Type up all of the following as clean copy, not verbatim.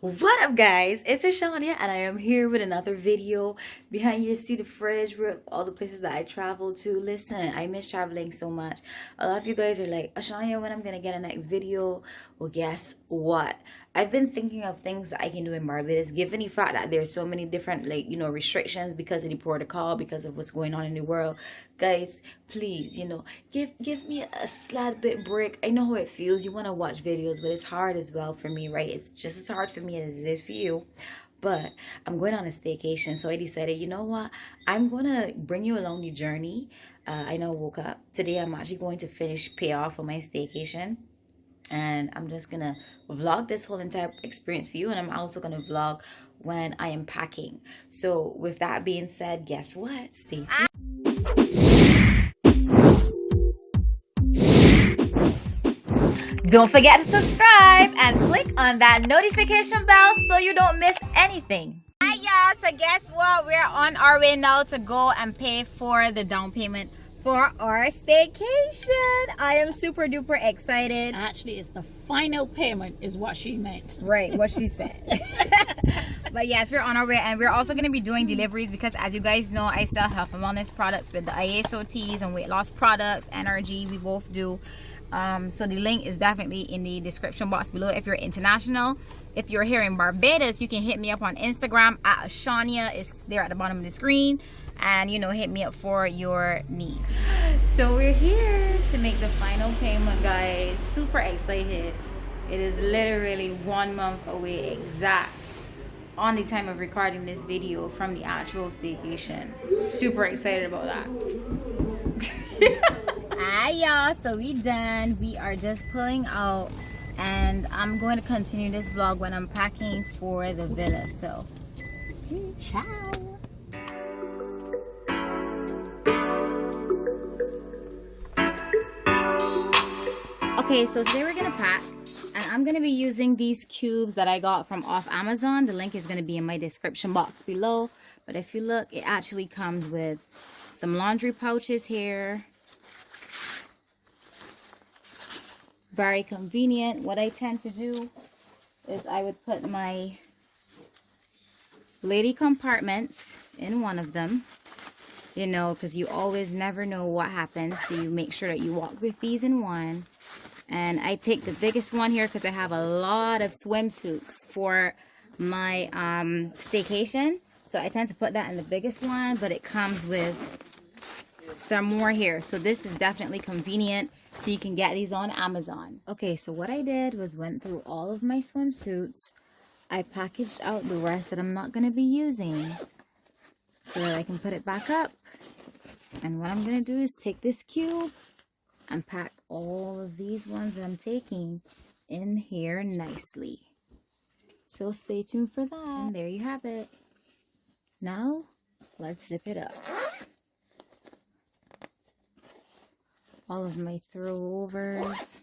What up, guys? It's Ashawnya, and I am here with another video. Behind you see the fridge with all the places that I traveled to. Listen, I miss traveling so much. A lot of you guys are like, Ashawnya, when I'm gonna get a next video? Well, guess what? I've been thinking of things that I can do in Barbados, given the fact that there's so many different, restrictions because of the protocol, because of what's going on in the world. Guys, please, give me a slight bit break. I know how it feels. You want to watch videos, but it's hard as well for me, right? It's just as hard for me as it is for you. But I'm going on a staycation, so I decided, you know what? I'm gonna bring you along the journey. I know I woke up today. I'm actually going to finish pay off for my staycation, and I'm just gonna vlog this whole entire experience for you, and I'm also gonna vlog when I am packing. So with that being said, guess what? Stay tuned. Don't forget to subscribe and click on that notification bell so you don't miss anything. Hi y'all, so guess what? We're on our way now to go and pay for the down payment for our staycation. I am super duper excited. Actually, it's the final payment is what she meant. Right, what she said. But yes, we're on our way, and we're also going to be doing deliveries because, as you guys know, I sell health and wellness products with the ISO teas and weight loss products. NRG, we both do. So the link is definitely in the description box below if you're international. If you're here in Barbados, you can hit me up on Instagram at Ashawnya. It's there at the bottom of the screen, and hit me up for your needs. So we're here to make the final payment, guys. Super excited. It is literally 1 month away exact on the time of recording this video from the actual staycation. Super excited about that. Hi y'all, so we done. We are just pulling out, and I'm going to continue this vlog when I'm packing for the villa. So ciao. Okay, so today we're gonna pack, and I'm gonna be using these cubes that I got from off Amazon. The link is gonna be in my description box below, but if you look, it actually comes with some laundry pouches here. Very convenient. What I tend to do is I would put my lady compartments in one of them, because you always never know what happens, so you make sure that you walk with these in one. And I take the biggest one here because I have a lot of swimsuits for my staycation, so I tend to put that in the biggest one, but it comes with some more here, so this is definitely convenient. So you can get these on Amazon. Okay, so what I did was went through all of my swimsuits. I packaged out the rest that I'm not going to be using so that I can put it back up. And what I'm going to do is take this cube and pack all of these ones that I'm taking in here nicely. So stay tuned for that. And there you have it. Now, let's zip it up. All of my throwovers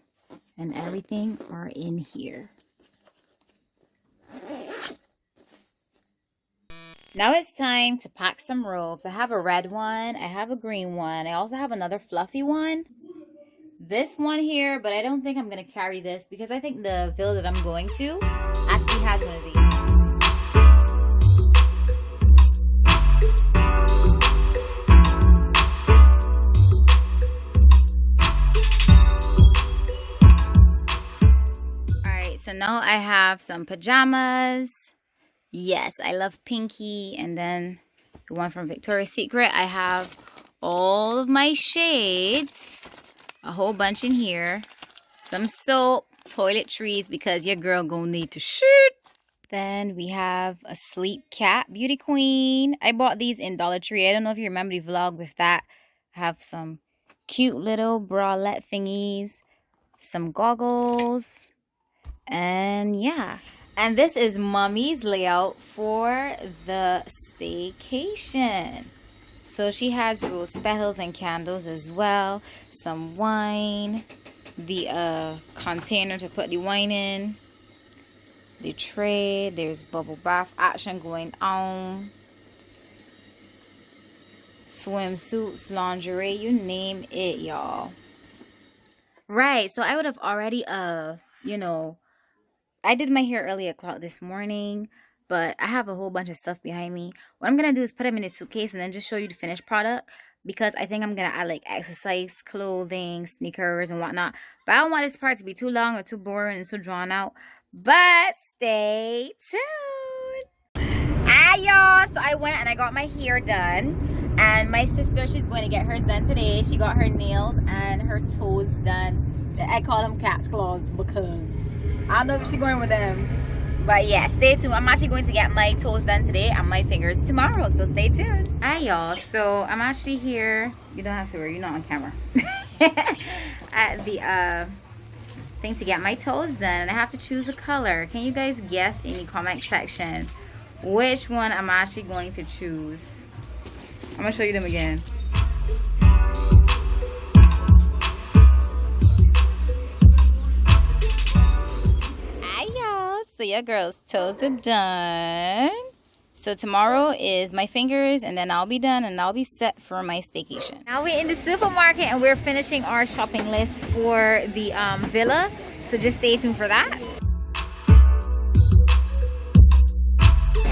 and everything are in here. Now it's time to pack some robes. I have a red one. I have a green one. I also have another fluffy one. This one here, but I don't think I'm going to carry this because I think the villa that I'm going to actually has one of these. So now I have some pajamas. Yes, I love pinky. And then the one from Victoria's Secret. I have all of my shades. A whole bunch in here. Some soap, toiletries, because your girl gonna need to shoot. Then we have a sleep cat, beauty queen. I bought these in Dollar Tree. I don't know if you remember the vlog with that. I have some cute little bralette thingies. Some goggles. And yeah, and this is mommy's layout for the staycation. So she has rose petals and candles as well, some wine, the container to put the wine in, the tray, there's bubble bath action going on, swimsuits, lingerie, you name it, y'all. Right, so I would have already I did my hair early o'clock this morning, but I have a whole bunch of stuff behind me. What I'm going to do is put them in a suitcase and then just show you the finished product, because I think I'm going to add like exercise clothing, sneakers and whatnot. But I don't want this part to be too long or too boring and too drawn out. But stay tuned. Hi y'all, so I went and I got my hair done. And my sister, she's going to get hers done today. She got her nails and her toes done. I call them cat's claws because I don't know if she's going with them. But yeah, stay tuned. I'm actually going to get my toes done today and my fingers tomorrow, so stay tuned. Hi y'all, so I'm actually here. You don't have to worry, you're not on camera. At the thing to get my toes done, and I have to choose a color. Can you guys guess in the comment section which one I'm actually going to choose? I'm gonna show you them again. So your girls' toes are done. So tomorrow is my fingers, and then I'll be done and I'll be set for my staycation. Now we're in the supermarket and we're finishing our shopping list for the villa. So just stay tuned for that.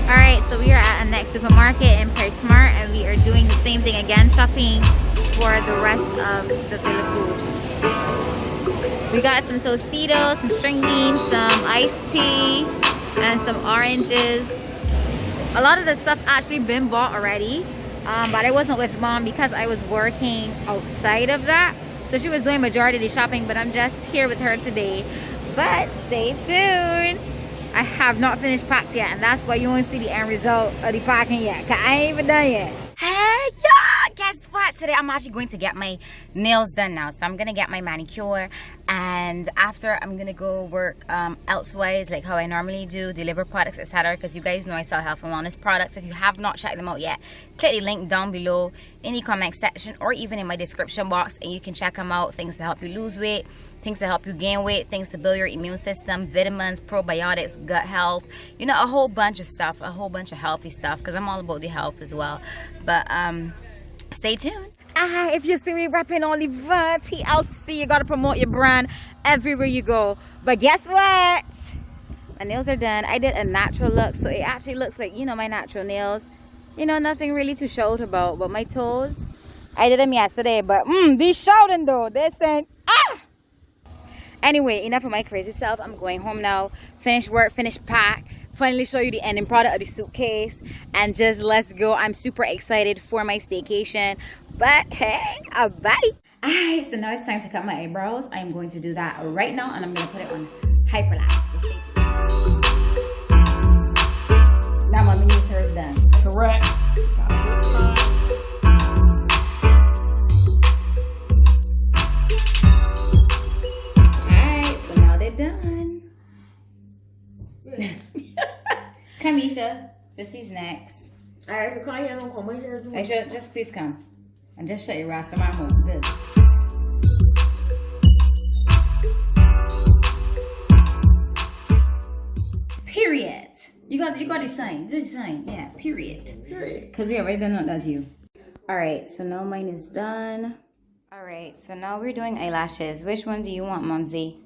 Alright, so we are at a next supermarket in Smart, and we are doing the same thing again, shopping for the rest of the villa food. We got some Tostitos, some string beans, some iced tea, and some oranges. A lot of the stuff actually been bought already, but I wasn't with mom because I was working outside of that. So she was doing majority of the shopping, but I'm just here with her today. But stay tuned. I have not finished packed yet, and that's why you won't see the end result of the packing yet, because I ain't even done yet. Hey y'all, guess what? Today I'm actually going to get my nails done now. So I'm gonna get my manicure, and after I'm gonna go work elsewise, like how I normally do, deliver products, etc. Because you guys know I sell health and wellness products. If you have not checked them out yet, click the link down below in the comment section or even in my description box, and you can check them out. Things to help you lose weight, things to help you gain weight, things to build your immune system, vitamins, probiotics, gut health, you know, a whole bunch of stuff, a whole bunch of healthy stuff, because I'm all about the health as well. But stay tuned. If you see me repping only TLC, you gotta promote your brand everywhere you go. But guess what? My nails are done. I did a natural look, so it actually looks like, you know, my natural nails. You know, nothing really to shout about. But my toes, I did them yesterday, but these shouting though, they saying Anyway, enough of my crazy self. I'm going home now. Finish work, finish pack. Finally show you the ending product of the suitcase. And just let's go. I'm super excited for my staycation. But hey, bye. Alright, so now it's time to cut my eyebrows. I'm going to do that right now. And I'm going to put it on hyperlapse. So stay tuned. Now my mini's hair is done. Correct. Done. Kamisha, Sissy's next. I should just please come and just shut your ass to my home. Good. Period. You got the sign. Just sign. Yeah. Period. Because we already done what that's you. All right. So now mine is done. All right. So now we're doing eyelashes. Which one do you want, Mumsy?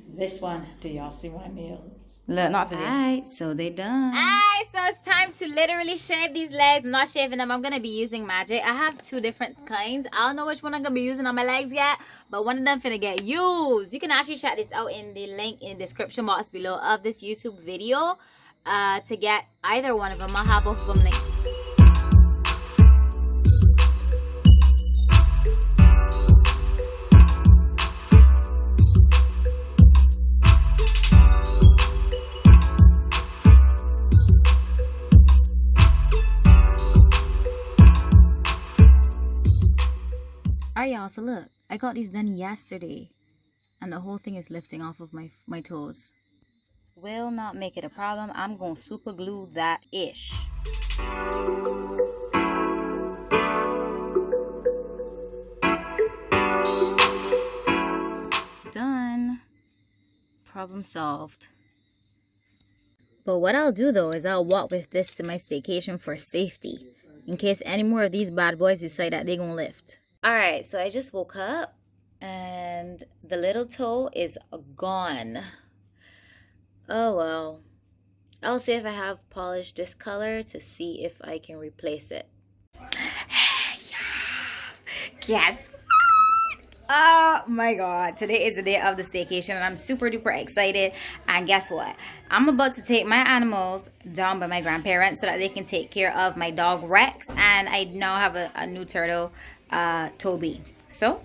This one. Do y'all see my nails? Look, not today. Alright, so they done. Alright, so it's time to literally shave these legs. I'm not shaving them. I'm going to be using Magic. I have two different kinds. I don't know which one I'm going to be using on my legs yet, but one of them finna get used. You can actually check this out in the link in the description box below of this YouTube video to get either one of them. I'll have both of them linked. Alright y'all, so look, I got these done yesterday and the whole thing is lifting off of my toes. Will not make it a problem. I'm gonna super glue that ish. Done. Problem solved. But what I'll do though is I'll walk with this to my staycation for safety, in case any more of these bad boys decide that they're gonna lift. Alright, so I just woke up and the little toe is gone. Oh well. I'll see if I have polished this color to see if I can replace it. Guess what? Oh my god. Today is the day of the staycation and I'm super duper excited. And guess what? I'm about to take my animals down by my grandparents so that they can take care of my dog Rex. And I now have a new turtle, Toby. So,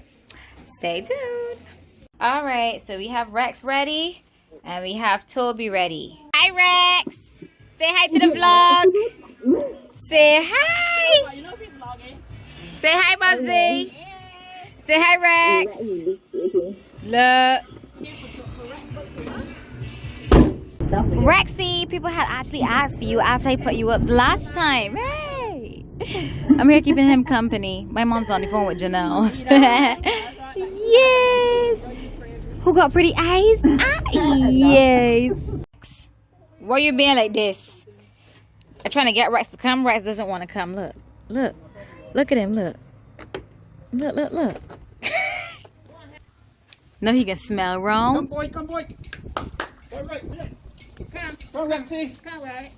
stay tuned. Alright, so we have Rex ready. And we have Toby ready. Hi Rex! Say hi to the vlog! Say hi! Say hi Bubsy! Say hi Rex! Look! Rexy, people had actually asked for you after I put you up last time. Hey! I'm here keeping him company. My mom's on the phone with Janelle. Yes! Who got pretty eyes? Ah, yes. Why you being like this? I'm trying to get Rex to come. Rex doesn't want to come. Look. Look. Look at him. Look. Look, look, look. Now he can smell wrong. Come boy, come boy. All right, come Rexy. Come right.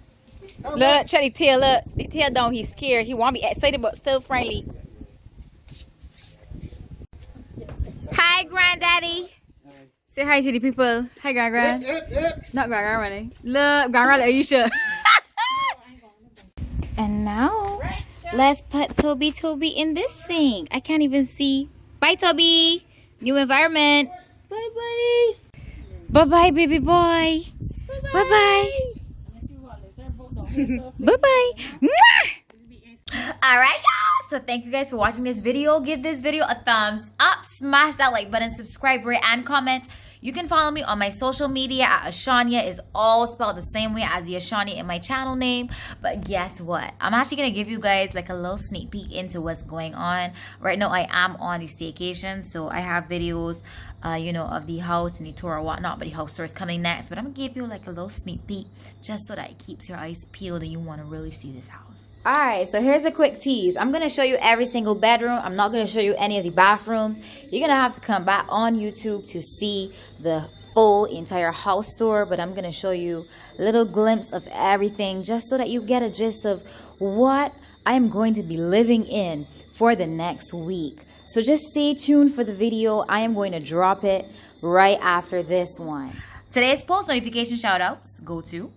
Look, check the tail. Look, the tail down. He's scared. He want to be excited, but still friendly. Hi, Granddaddy. Say hi to the people. Hi, Gran. Not Gran running. Look, Gran like Aisha. And now, let's put Toby in this sink. I can't even see. Bye, Toby. New environment. Bye, buddy. Bye-bye, baby boy. Bye-bye. Bye-bye. Alright, y'all. So thank you guys for watching this video. Give this video a thumbs up. Smash that like button. Subscribe, rate, and comment. You can follow me on my social media at Ashawnya. Is all spelled the same way as the Ashawnya in my channel name. But guess what? I'm actually going to give you guys like a little sneak peek into what's going on. Right now, I am on the staycation. So I have videos, you know, of the house and the tour or whatnot. But the house tour is coming next. But I'm going to give you like a little sneak peek just so that it keeps your eyes peeled and you want to really see this house. Alright, so here's a quick tease. I'm going to show you every single bedroom. I'm not going to show you any of the bathrooms. You're going to have to come back on YouTube to see the full entire house tour. But I'm going to show you a little glimpse of everything just so that you get a gist of what I am going to be living in for the next week. So just stay tuned for the video. I am going to drop it right after this one. Today's post notification shoutouts go to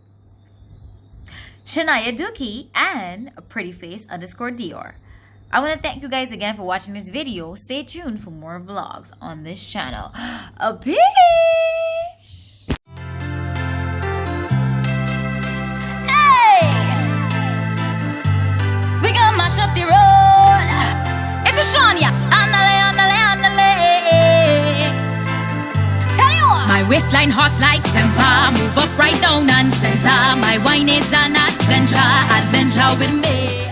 Shania Dookie and prettyface_Dior. I want to thank you guys again for watching this video. Stay tuned for more vlogs on this channel. A peace! Hey! We gonna mash up the road. It's Ashawnya. My waistline hot like temper. Move up right down and center. My wine is an adventure with me.